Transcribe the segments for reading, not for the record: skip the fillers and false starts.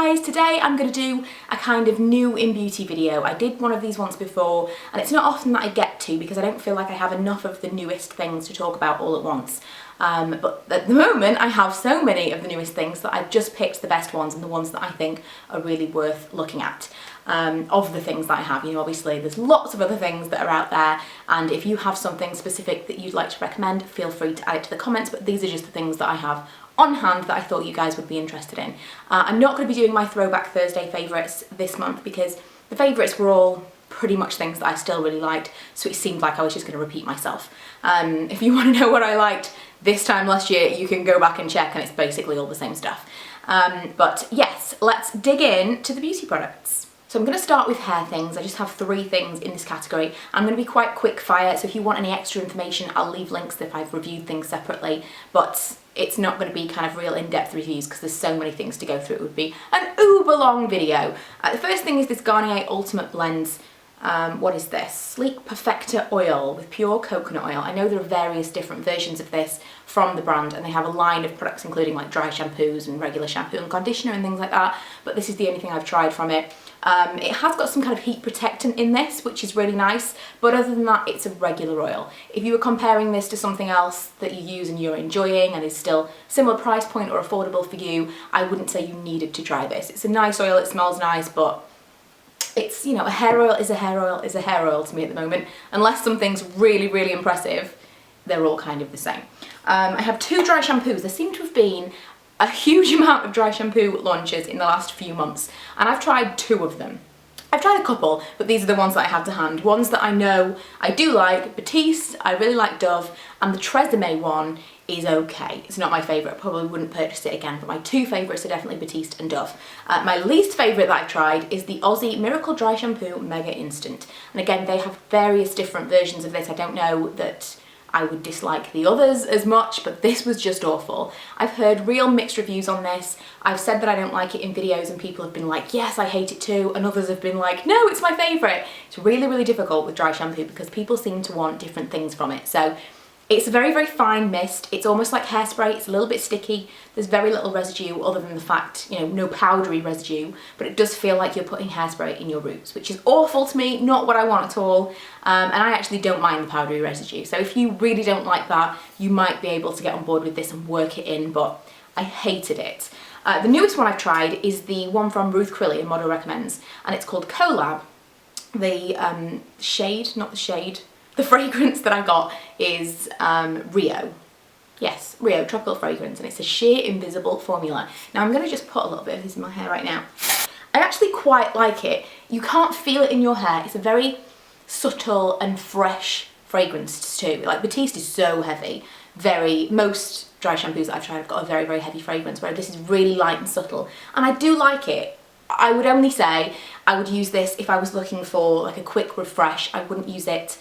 guys, today I'm going to do a kind of new in beauty video. I did one of these once before and it's not often that I get to because I don't feel like I have enough of the newest things to talk about all at once. But at the moment I have so many of the newest things that I've just picked the best ones and the ones that I think are really worth looking at. Of the things that I have, you know, obviously there's lots of other things that are out there, and if you have something specific that you'd like to recommend, feel free to add it to the comments, but these are just the things that I have on hand that I thought you guys would be interested in. I'm not going to be doing my Throwback Thursday favourites this month because the favourites were all pretty much things that I still really liked, so it seemed like I was just going to repeat myself. If you want to know what I liked this time last year, you can go back and check, and it's basically all the same stuff. But yes, let's dig in to the beauty products. So I'm going to start with hair things. I just have 3 things in this category. I'm going to be quite quick fire, so if you want any extra information, I'll leave links if I've reviewed things separately, but it's not going to be kind of real in-depth reviews because there's so many things to go through. It would be an uber long video. The first thing is this Garnier Ultimate Blends. What is this? Sleek Perfector Oil with pure coconut oil. I know there are various different versions of this from the brand, and they have a line of products including like dry shampoos and regular shampoo and conditioner and things like that, but this is the only thing I've tried from it. It has got some kind of heat protectant in this, which is really nice, but other than that, it's a regular oil. If you were comparing this to something else that you use and you're enjoying and is still similar price point or affordable for you, I wouldn't say you needed to try this. It's a nice oil, it smells nice, but it's, you know, a hair oil is a hair oil is a hair oil to me at the moment. Unless something's really, really impressive, they're all kind of the same. I have 2 dry shampoos. There seem to have been a huge amount of dry shampoo launches in the last few months, and I've tried 2 of them. I've tried a couple, but these are the ones that I have to hand. Ones that I know I do like: Batiste, I really like Dove, and the Tresemme one is okay. It's not my favourite, I probably wouldn't purchase it again, but my 2 favourites are definitely Batiste and Dove. My least favourite that I've tried is the Aussie Miracle Dry Shampoo Mega Instant. And again, they have various different versions of this. I don't know that I would dislike the others as much, but this was just awful. I've heard real mixed reviews on this. I've said that I don't like it in videos and people have been like, yes, I hate it too, and others have been like, no, it's my favourite. It's really, really difficult with dry shampoo because people seem to want different things from it. So it's a very, very fine mist. It's almost like hairspray. It's a little bit sticky. There's very little residue other than the fact, you know, no powdery residue, but it does feel like you're putting hairspray in your roots, which is awful to me, not what I want at all. And I actually don't mind the powdery residue. So if you really don't like that, you might be able to get on board with this and work it in, but I hated it. The newest one I've tried is the one from RuthCrilly, a model recommends, and it's called CoLab. The shade, not the shade, the fragrance that I got is Rio. Yes, Rio Tropical Fragrance, and it's a sheer invisible formula. Now I'm going to just put a little bit of this in my hair right now. I actually quite like it. You can't feel it in your hair. It's a very subtle and fresh fragrance too. Like Batiste is so heavy. Most dry shampoos that I've tried have got a very, very heavy fragrance, whereas this is really light and subtle. And I do like it. I would only say I would use this if I was looking for like a quick refresh. I wouldn't use it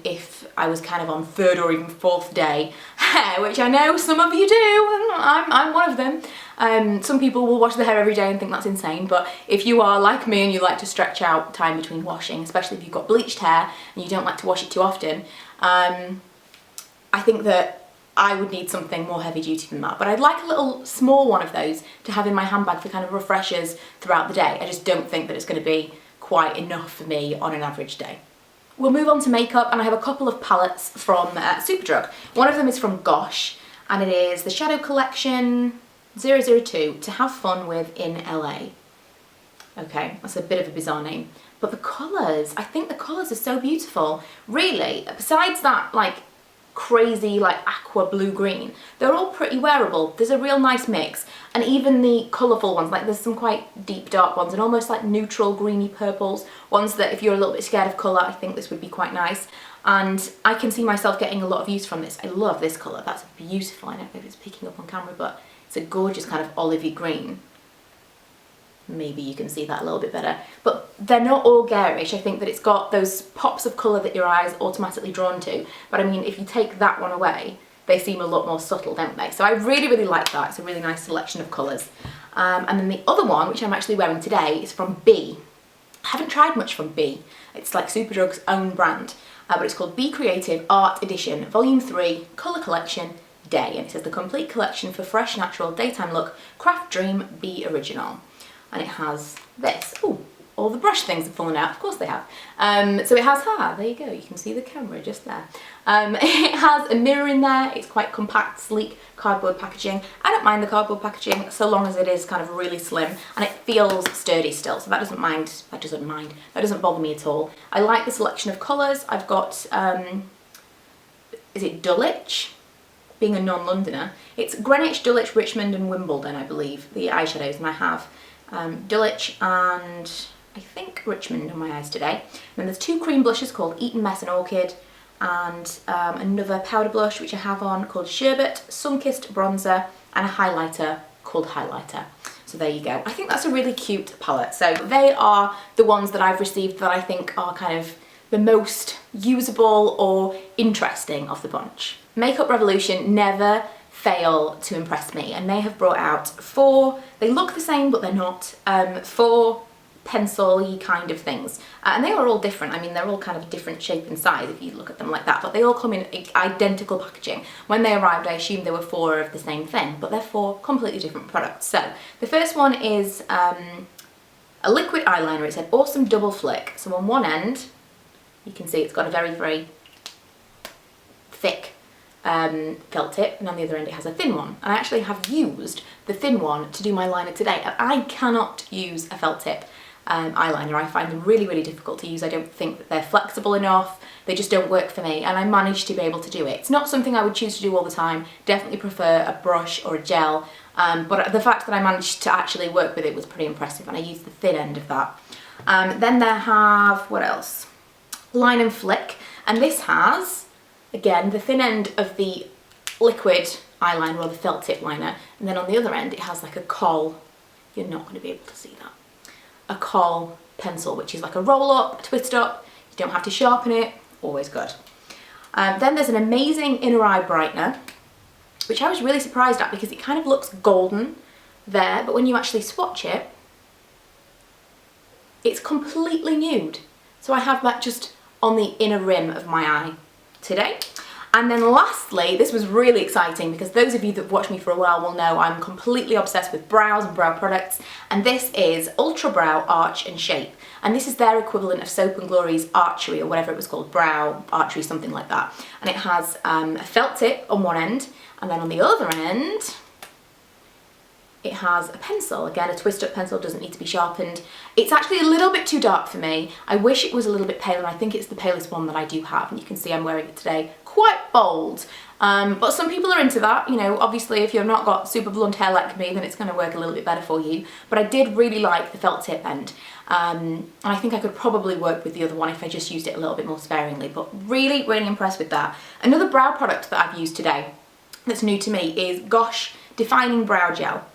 if I was kind of on 3rd or even 4th day hair, which I know some of you do, I'm one of them. Some people will wash their hair every day and think that's insane, but if you are like me and you like to stretch out time between washing, especially if you've got bleached hair and you don't like to wash it too often, I think that I would need something more heavy duty than that. But I'd like a little small one of those to have in my handbag for kind of refreshers throughout the day. I just don't think that it's going to be quite enough for me on an average day. We'll move on to makeup, and I have a couple of palettes from Superdrug. One of them is from Gosh, and it is the Shadow Collection 002 to have fun with in LA. Okay, that's a bit of a bizarre name. But the colours, I think the colours are so beautiful. Really, besides that like crazy like aqua blue green, they're all pretty wearable. There's a real nice mix, and even the colourful ones, like there's some quite deep dark ones and almost like neutral greeny purples, ones that if you're a little bit scared of colour, I think this would be quite nice, and I can see myself getting a lot of use from this. I love this colour. That's beautiful. I don't know if it's picking up on camera, but it's a gorgeous kind of olivey green. Maybe you can see that a little bit better, but they're not all garish. I think that it's got those pops of colour that your eyes automatically drawn to, but I mean, if you take that one away, they seem a lot more subtle, don't they? So I really, really like that. It's a really nice selection of colours. And then the other one, which I'm actually wearing today, is from B. I haven't tried much from B. It's like Superdrug's own brand, but it's called Be Creative Art Edition, Volume 3, Colour Collection, Day, and it says the complete collection for fresh, natural, daytime look, craft dream, be original. and it has this. Ooh, all the brush things have fallen out, of course they have. So it has, there you go, you can see the camera just there. It has a mirror in there, it's quite compact, sleek cardboard packaging. I don't mind the cardboard packaging so long as it is kind of really slim and it feels sturdy still, so that doesn't bother me at all. I like the selection of colours. I've got, is it Dulwich? Being a non-Londoner. It's Greenwich, Dulwich, Richmond and Wimbledon, I believe, the eyeshadows, and I have Dulwich and I think Richmond on my eyes today. And then there's two cream blushes called Eton Mess and Orchid, and another powder blush which I have on called Sherbet, Sunkissed bronzer, and a highlighter called Highlighter. So there you go. I think that's a really cute palette. So they are the ones that I've received that I think are kind of the most usable or interesting of the bunch. Makeup Revolution never fail to impress me, and they have brought out 4, they look the same but they're not, 4 pencil-y kind of things. And they are all different. I mean, they're all kind of different shape and size if you look at them like that, but they all come in identical packaging. When they arrived, I assumed there were 4 of the same thing, but they're 4 completely different products. So the first one is a liquid eyeliner. It said Awesome Double Flick. So on one end, you can see it's got a very, very thick felt tip, and on the other end it has a thin one. And I actually have used the thin one to do my liner today, and I cannot use a felt tip eyeliner. I find them really, really difficult to use. I don't think that they're flexible enough. They just don't work for me, and I managed to be able to do it. It's not something I would choose to do all the time. Definitely prefer a brush or a gel, but the fact that I managed to actually work with it was pretty impressive, and I used the thin end of that. Then they have, what else? Line and Flick, and this has, again, the thin end of the liquid eyeliner or the felt tip liner, and then on the other end it has like a kohl, you're not going to be able to see that, a kohl pencil, which is like a roll up, a twist up, you don't have to sharpen it, always good. Then there's an amazing inner eye brightener, which I was really surprised at because it kind of looks golden there, but when you actually swatch it, it's completely nude. So I have that just on the inner rim of my eye today. And then lastly, this was really exciting because those of you that have watched me for a while will know I'm completely obsessed with brows and brow products, and this is Ultra Brow Arch and Shape, and this is their equivalent of Soap and Glory's Archery, or whatever it was called, Brow Archery, something like that. And it has a felt tip on one end, and then on the other end it has a pencil. Again, a twist up pencil, doesn't need to be sharpened. It's actually a little bit too dark for me. I wish it was a little bit paler, and I think it's the palest one that I do have, and you can see I'm wearing it today. Quite bold, but some people are into that. You know, obviously if you've not got super blonde hair like me, then it's going to work a little bit better for you. But I did really like the felt tip end, and I think I could probably work with the other one if I just used it a little bit more sparingly, but really, really impressed with that. Another brow product that I've used today that's new to me is Gosh Defining Brow Gel.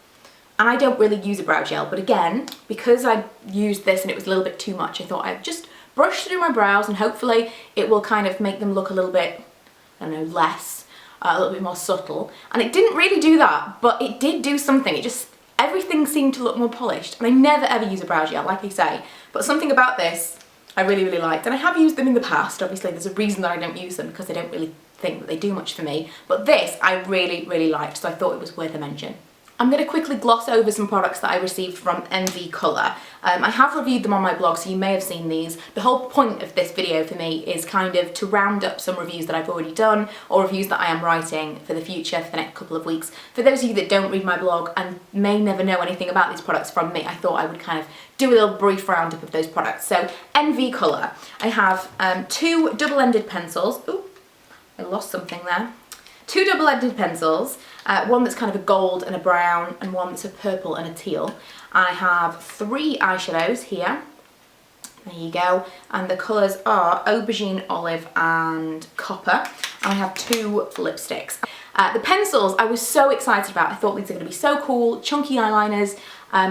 And I don't really use a brow gel, but again, because I used this and it was a little bit too much, I thought I'd just brush through my brows and hopefully it will kind of make them look a little bit, I don't know, less, a little bit more subtle. And it didn't really do that, but it did do something. It just, everything seemed to look more polished. And I never ever use a brow gel, like I say, but something about this I really, really liked. And I have used them in the past. Obviously there's a reason that I don't use them, because I don't really think that they do much for me. But this I really, really liked, so I thought it was worth a mention. I'm going to quickly gloss over some products that I received from MV Colour. I have reviewed them on my blog, so you may have seen these. The whole point of this video for me is kind of to round up some reviews that I've already done, or reviews that I am writing for the future, for the next couple of weeks. For those of you that don't read my blog and may never know anything about these products from me, I thought I would kind of do a little brief roundup of those products. So, MV Colour. I have 2 double-ended pencils. Ooh, I lost something there. 2 double-ended pencils, one that's kind of a gold and a brown, and one that's a purple and a teal. I have 3 eyeshadows here. There you go. And the colours are aubergine, olive and copper. And I have 2 lipsticks. The pencils I was so excited about. I thought these are going to be so cool, chunky eyeliners,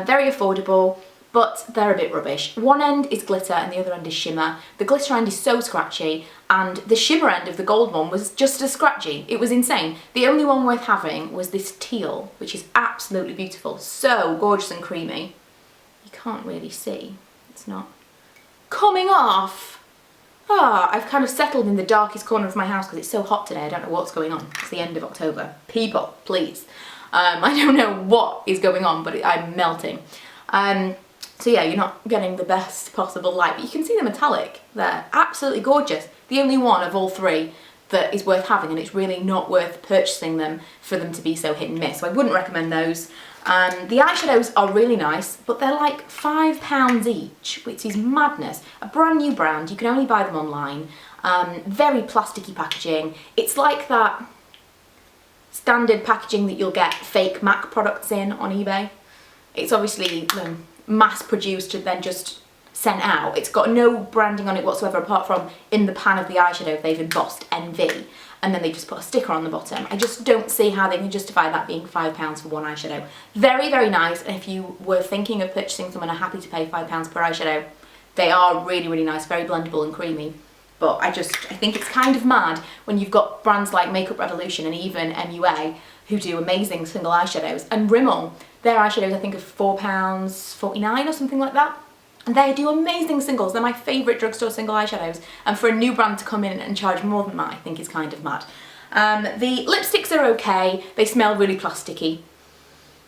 very affordable. But they're a bit rubbish. One end is glitter and the other end is shimmer. The glitter end is so scratchy, and the shimmer end of the gold one was just as scratchy. It was insane. The only one worth having was this teal, which is absolutely beautiful. So gorgeous and creamy. You can't really see. It's not coming off. Ah, I've kind of settled in the darkest corner of my house because it's so hot today. I don't know what's going on. It's the end of October. People, please. I don't know what is going on, but I'm melting. So yeah, you're not getting the best possible light, but you can see the metallic there. Absolutely gorgeous. The only one of all three that is worth having, and it's really not worth purchasing them for them to be so hit and miss. So I wouldn't recommend those. The eyeshadows are really nice, but they're like £5 each, which is madness. A brand new brand, you can only buy them online. Very plasticky packaging. It's like that standard packaging that you'll get fake MAC products in on eBay. It's obviously mass produced and then just sent out. It's got no branding on it whatsoever apart from in the pan of the eyeshadow they've embossed NV and then they just put a sticker on the bottom. I just don't see how they can justify that being £5 for one eyeshadow. Very, very nice, and if you were thinking of purchasing some and are happy to pay £5 per eyeshadow, they are really, really nice, very blendable and creamy. But I think it's kind of mad when you've got brands like Makeup Revolution and even MUA who do amazing single eyeshadows, and Rimmel, their eyeshadows I think are £4.49 or something like that. And they do amazing singles. They're my favourite drugstore single eyeshadows. And for a new brand to come in and charge more than that, I think is kind of mad. The lipsticks are okay. They smell really plasticky.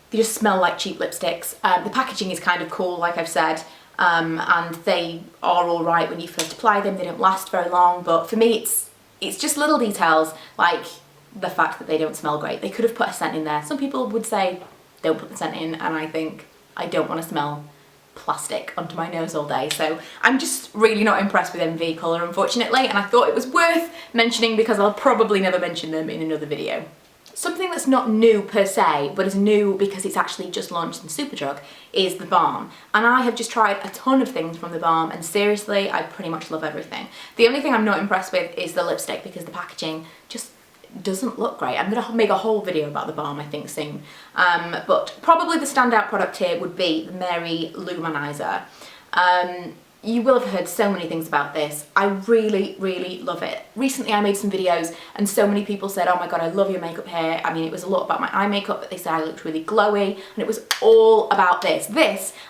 They just smell like cheap lipsticks. The packaging is kind of cool, like I've said. And they are alright when you first apply them. They don't last very long. But for me, it's just little details like the fact that they don't smell great. They could have put a scent in there. Some people would say, don't put the scent in. And I think I don't want to smell plastic onto my nose all day, so I'm just really not impressed with MV colour, unfortunately, and I thought it was worth mentioning because I'll probably never mention them in another video. Something that's not new per se, but is new because it's actually just launched in Superdrug, is the Balm. And I have just tried a ton of things from the Balm, and seriously, I pretty much love everything. The only thing I'm not impressed with is the lipstick because the packaging just doesn't look great. I'm going to make a whole video about the Balm, I think, soon. But probably the standout product here would be the Mary Lou Manizer. You will have heard so many things about this. I really, really love it. Recently I made some videos and so many people said, oh my god, I love your makeup here. I mean, it was a lot about my eye makeup, but they said I looked really glowy, and it was all about this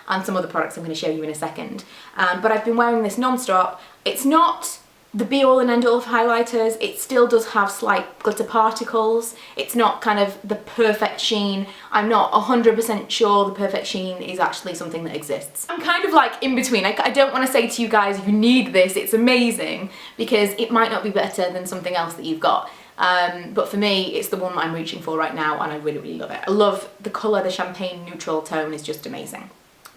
and some other products I'm going to show you in a second. But I've been wearing this non-stop. It's not the be-all and end-all of highlighters. It still does have slight glitter particles. It's not kind of the perfect sheen. I'm not 100% sure the perfect sheen is actually something that exists. I'm kind of like in between. I don't want to say to you guys, you need this, it's amazing, because it might not be better than something else that you've got. But for me, it's the one that I'm reaching for right now, and I really, really love it. I love the colour, the champagne neutral tone is just amazing.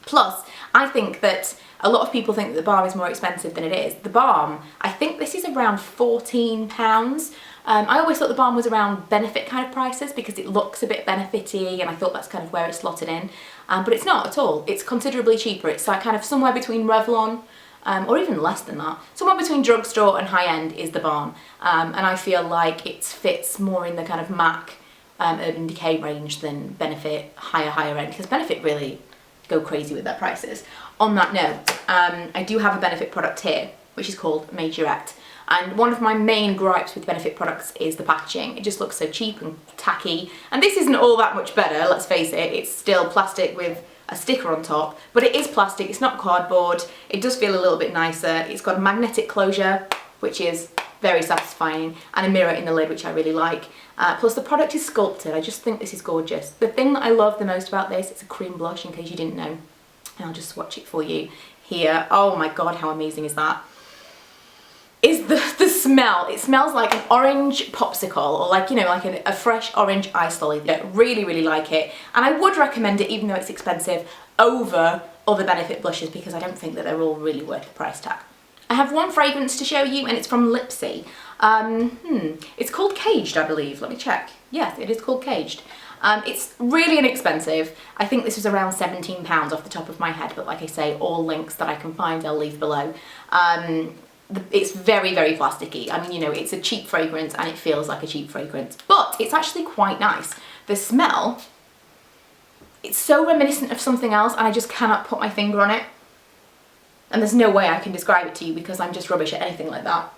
Plus, I think that a lot of people think that the Balm is more expensive than it is. The Balm, I think this is around £14. I always thought the Balm was around Benefit kind of prices because it looks a bit Benefit-y, and I thought that's kind of where it's slotted in. But it's not at all. It's considerably cheaper. It's like kind of somewhere between Revlon, or even less than that. Somewhere between drugstore and high-end is the Balm. And I feel like it fits more in the kind of MAC, Urban Decay range than Benefit higher end, because Benefit really go crazy with their prices. On that note, I do have a Benefit product here, which is called Majorette. And one of my main gripes with Benefit products is the packaging. It just looks so cheap and tacky. And this isn't all that much better, let's face it. It's still plastic with a sticker on top, but it is plastic, it's not cardboard. It does feel a little bit nicer. It's got a magnetic closure, which is very satisfying, and a mirror in the lid, which I really like. Plus the product is sculpted. I just think this is gorgeous. The thing that I love the most about this, it's a cream blush in case you didn't know. And I'll just swatch it for you here. Oh my god, how amazing is that? Is the smell. It smells like an orange popsicle, or like, you know, like a fresh orange ice lolly. I really, really like it. And I would recommend it, even though it's expensive, over other Benefit blushes, because I don't think that they're all really worth the price tag. I have one fragrance to show you, and it's from Lipsy. It's called Caged, I believe. Let me check. Yes, it is called Caged. It's really inexpensive. I think this was around £17 off the top of my head, but like I say, all links that I can find I'll leave below. It's very, very plasticky. I mean, you know, it's a cheap fragrance and it feels like a cheap fragrance, but it's actually quite nice. The smell, it's so reminiscent of something else, and I just cannot put my finger on it. And there's no way I can describe it to you because I'm just rubbish at anything like that.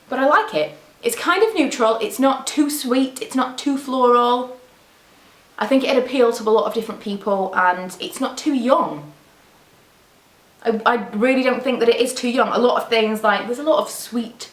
But I like it. It's kind of neutral. It's not too sweet. It's not too floral. I think it'd appeal to a lot of different people, and it's not too young. I really don't think that it is too young. A lot of things, like, there's a lot of sweet,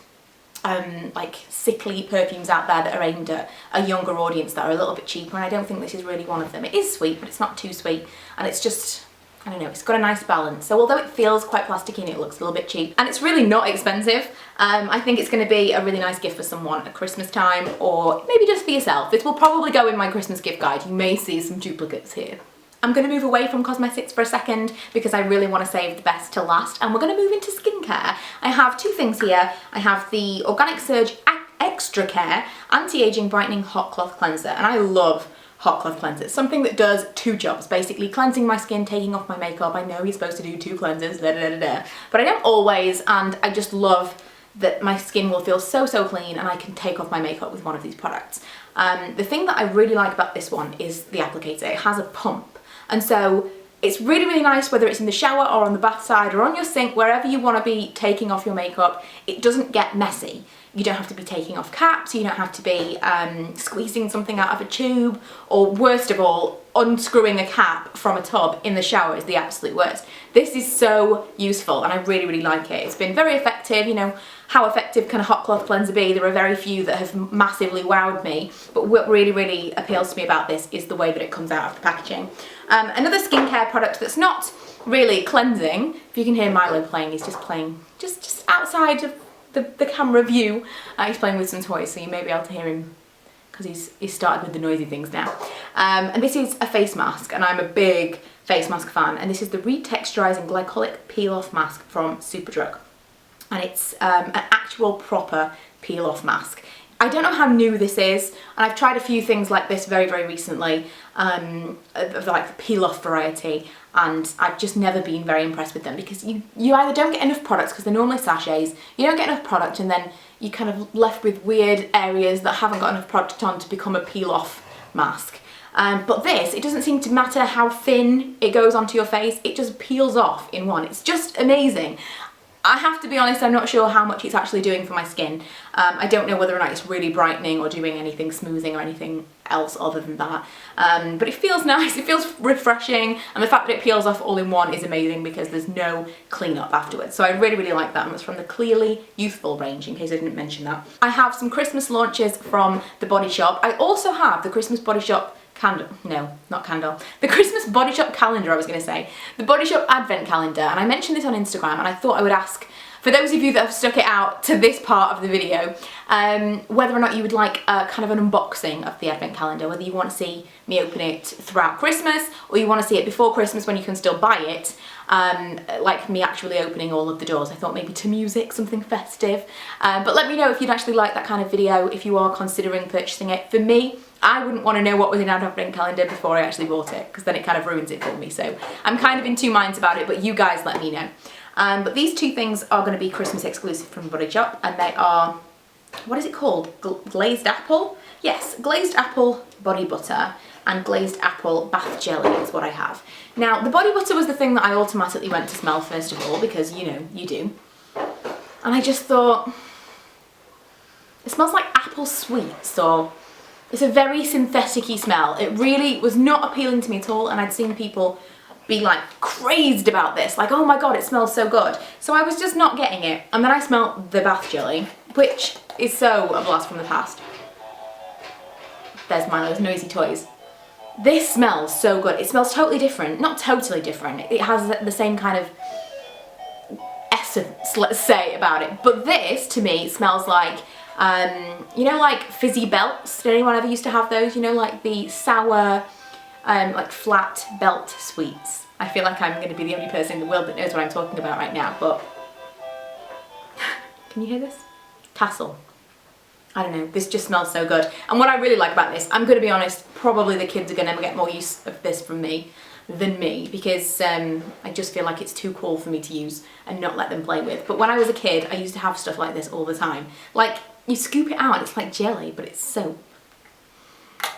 like sickly perfumes out there that are aimed at a younger audience that are a little bit cheaper, and I don't think this is really one of them. It is sweet, but it's not too sweet, and it's just, I don't know, it's got a nice balance. So although it feels quite plasticky and it looks a little bit cheap, and it's really not expensive, I think it's going to be a really nice gift for someone at Christmas time, or maybe just for yourself. This will probably go in my Christmas gift guide. You may see some duplicates here. I'm going to move away from cosmetics for a second because I really want to save the best to last, and we're going to move into skincare. I have two things here. I have the Organic Surge Extra Care Anti-Aging Brightening Hot Cloth Cleanser, and I love hot cloth cleanser. It's something that does two jobs, basically cleansing my skin, taking off my makeup. I know you're supposed to do two cleansers, but I don't always, and I just love that my skin will feel so clean and I can take off my makeup with one of these products. The thing that I really like about this one is the applicator. It has a pump, and so it's really nice whether it's in the shower or on the bath side or on your sink, wherever you want to be taking off your makeup. It doesn't get messy. You don't have to be taking off caps, you don't have to be squeezing something out of a tube, or worst of all, unscrewing a cap from a tub in the shower is the absolute worst. This is so useful and I really like it. It's been very effective. You know, how effective can a hot cloth cleanser be? There are very few that have massively wowed me, but what really appeals to me about this is the way that it comes out of the packaging. Another skincare product that's not really cleansing, if you can hear Milo playing, he's just playing just outside of the camera view. He's playing with some toys, so you may be able to hear him because he's started with the noisy things now. And this is a face mask, and I'm a big face mask fan, and this is the Retexturizing Glycolic Peel Off Mask from Superdrug, and it's an actual proper peel off mask. I don't know how new this is, and I've tried a few things like this very recently, of like the peel off variety, and I've just never been very impressed with them because you either don't get enough products because they're normally sachets, you don't get enough product, and then you're kind of left with weird areas that haven't got enough product on to become a peel off mask. But this, it doesn't seem to matter how thin it goes onto your face, it just peels off in one. It's just amazing. I have to be honest, I'm not sure how much it's actually doing for my skin. I don't know whether or not it's really brightening or doing anything smoothing or anything else other than that. But it feels nice, it feels refreshing, and the fact that it peels off all in one is amazing because there's no cleanup afterwards. So I really like that, and it's from the Clearly Youthful range, in case I didn't mention that. I have some Christmas launches from the Body Shop. I also have the Christmas Body Shop candle, no, not candle, the Christmas Body Shop calendar, I was going to say, the Body Shop advent calendar, and I mentioned this on Instagram, and I thought I would ask, for those of you that have stuck it out to this part of the video, whether or not you would like a kind of an unboxing of the advent calendar, whether you want to see me open it throughout Christmas, or you want to see it before Christmas when you can still buy it, like me actually opening all of the doors. I thought maybe to music, something festive, but let me know if you'd actually like that kind of video, if you are considering purchasing it. For me, I wouldn't want to know what was in an advent calendar before I actually bought it, because then it kind of ruins it for me. So I'm kind of in two minds about it, but you guys let me know. But these two things are going to be Christmas exclusive from Body Shop, and they are, what is it called? Glazed apple? Yes, glazed apple body butter and glazed apple bath jelly is what I have. Now, the body butter was the thing that I automatically went to smell first of all, because, you know, you do. And I just thought, it smells like apple sweets, or it's a very synthetic-y smell. It really was not appealing to me at all, and I'd seen people be like crazed about this, like, oh my god, it smells so good. So I was just not getting it, and then I smelled the bath jelly, which is so a blast from the past. There's Milo's noisy toys. This smells so good. It smells totally different, not totally different. It has the same kind of essence, let's say, about it. But this, to me, smells like, you know, like fizzy belts. Did anyone ever used to have those? You know, like the sour, like flat belt sweets. I feel like I'm going to be the only person in the world that knows what I'm talking about right now, but can you hear this? Tassel. I don't know, this just smells so good. And what I really like about this, I'm going to be honest, probably the kids are going to get more use of this from me than me, because I just feel like it's too cool for me to use and not let them play with. But when I was a kid, I used to have stuff like this all the time. Like, you scoop it out and it's like jelly, but it's soap.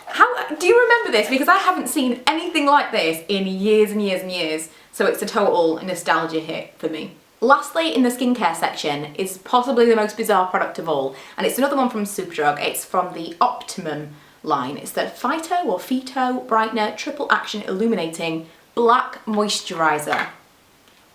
How do you remember this? Because I haven't seen anything like this in years and years and years, so it's a total nostalgia hit for me. Lastly, in the skincare section is possibly the most bizarre product of all, and it's another one from Superdrug. It's from the Optimum line. It's the Phyto Brightener Triple Action Illuminating Black Moisturiser.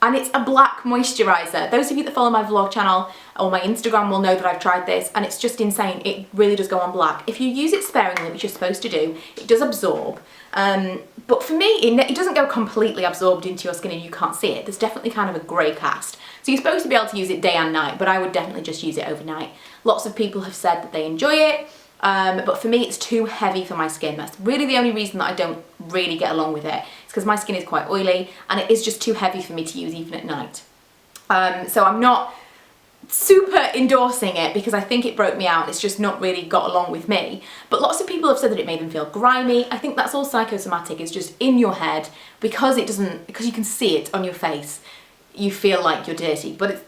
and it's a black moisturiser. Those of you that follow my vlog channel or my Instagram will know that I've tried this, and it's just insane. It really does go on black. If you use it sparingly, which you're supposed to do, it does absorb. But for me, it doesn't go completely absorbed into your skin and you can't see it. There's definitely kind of a grey cast. So you're supposed to be able to use it day and night, but I would definitely just use it overnight. Lots of people have said that they enjoy it, but for me it's too heavy for my skin. That's really the only reason that I don't really get along with it. It's because my skin is quite oily and it is just too heavy for me to use even at night. So I'm not super endorsing it because I think it broke me out. It's just not really got along with me. But lots of people have said that it made them feel grimy. I think that's all psychosomatic. It's just in your head because you can see it on your face. You feel like you're dirty, but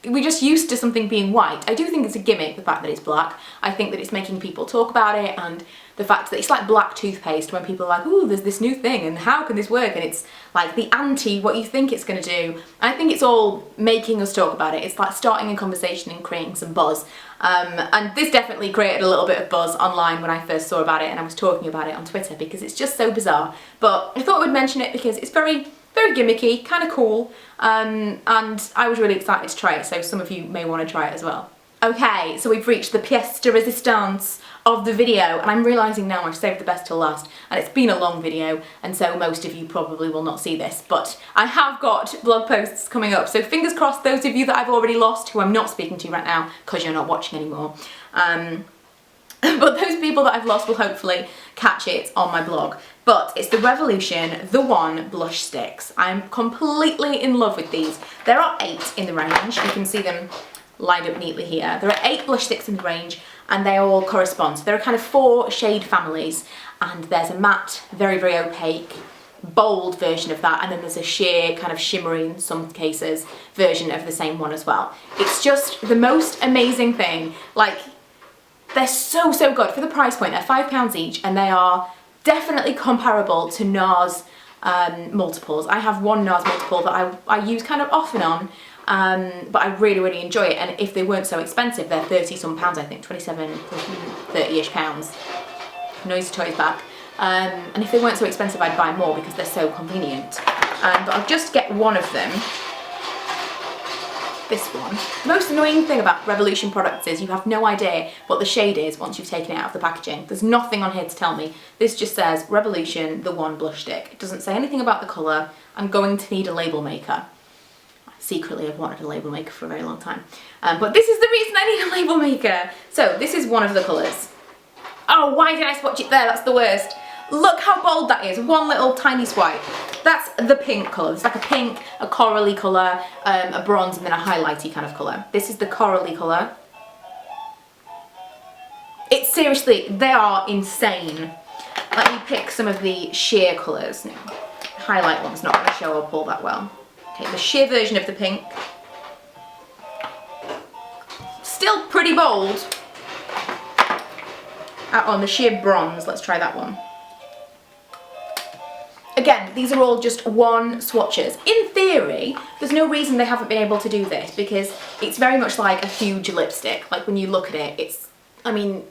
we're just used to something being white. I do think it's a gimmick, the fact that it's black. I think that it's making people talk about it, and the fact that it's like black toothpaste when people are like, ooh, there's this new thing and how can this work? And it's like the anti what you think it's going to do. I think it's all making us talk about it. It's like starting a conversation and creating some buzz. And this definitely created a little bit of buzz online when I first saw about it and I was talking about it on Twitter because it's just so bizarre. But I thought I would mention it because it's very gimmicky, kind of cool, and I was really excited to try it, so some of you may want to try it as well. Okay, so we've reached the pièce de résistance of the video, and I'm realising now I've saved the best till last, and it's been a long video, and so most of you probably will not see this, but I have got blog posts coming up, so fingers crossed those of you that I've already lost, who I'm not speaking to right now, because you're not watching anymore, but those people that I've lost will hopefully catch it on my blog. But it's the Revolution The One blush sticks. I'm completely in love with these. There are 8 in the range. You can see them lined up neatly here. There are 8 blush sticks in the range and they all correspond. So there are kind of 4 shade families, and there's a matte, very opaque, bold version of that, and then there's a sheer kind of shimmery, in some cases, version of the same one as well. It's just the most amazing thing. Like, they're so good. For the price point, they're £5 each, and they are definitely comparable to NARS multiples. I have one NARS multiple that I use kind of off and on, but I really enjoy it, and if they weren't so expensive, they're 30 some pounds, I think, 27, 30-ish pounds. Noisy toys back. And if they weren't so expensive, I'd buy more because they're so convenient. But I'll just get one of them. This one. The most annoying thing about Revolution products is you have no idea what the shade is once you've taken it out of the packaging. There's nothing on here to tell me. This just says Revolution The One blush stick. It doesn't say anything about the colour. I'm going to need a label maker. Secretly, I've wanted a label maker for a very long time. But this is the reason I need a label maker. So this is one of the colours. Oh, why did I swatch it there? That's the worst. Look how bold that is. One little tiny swipe. That's the pink colour. It's like a pink, a corally colour, a bronze, and then a highlighty kind of colour. This is the corally colour. It's seriously, they are insane. Let me pick some of the sheer colours. No, highlight one's not going to show up all that well. Okay, the sheer version of the pink. Still pretty bold. On the sheer bronze, let's try that one. Again, these are all just one swatches. In theory, there's no reason they haven't been able to do this because it's very much like a huge lipstick. Like when you look at it, I mean,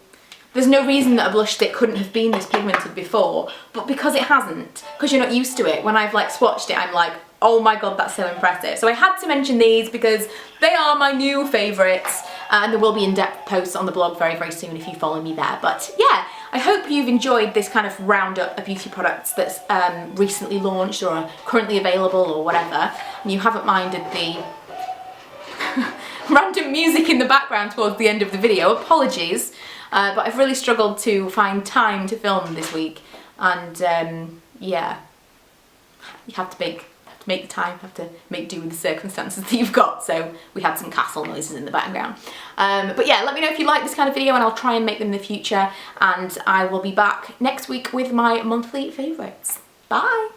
there's no reason that a blush stick couldn't have been this pigmented before, but because it hasn't, because you're not used to it, when I've like swatched it, I'm like, oh my god, that's so impressive. So I had to mention these because they are my new favourites, and there will be in-depth posts on the blog very soon if you follow me there. But yeah, I hope you've enjoyed this kind of roundup of beauty products that's recently launched or are currently available or whatever, and you haven't minded the random music in the background towards the end of the video. Apologies, but I've really struggled to find time to film this week, and yeah, you have to make the time, have to make do with the circumstances that you've got, so we had some castle noises in the background. But yeah, let me know if you like this kind of video and I'll try and make them in the future, and I will be back next week with my monthly favourites. Bye!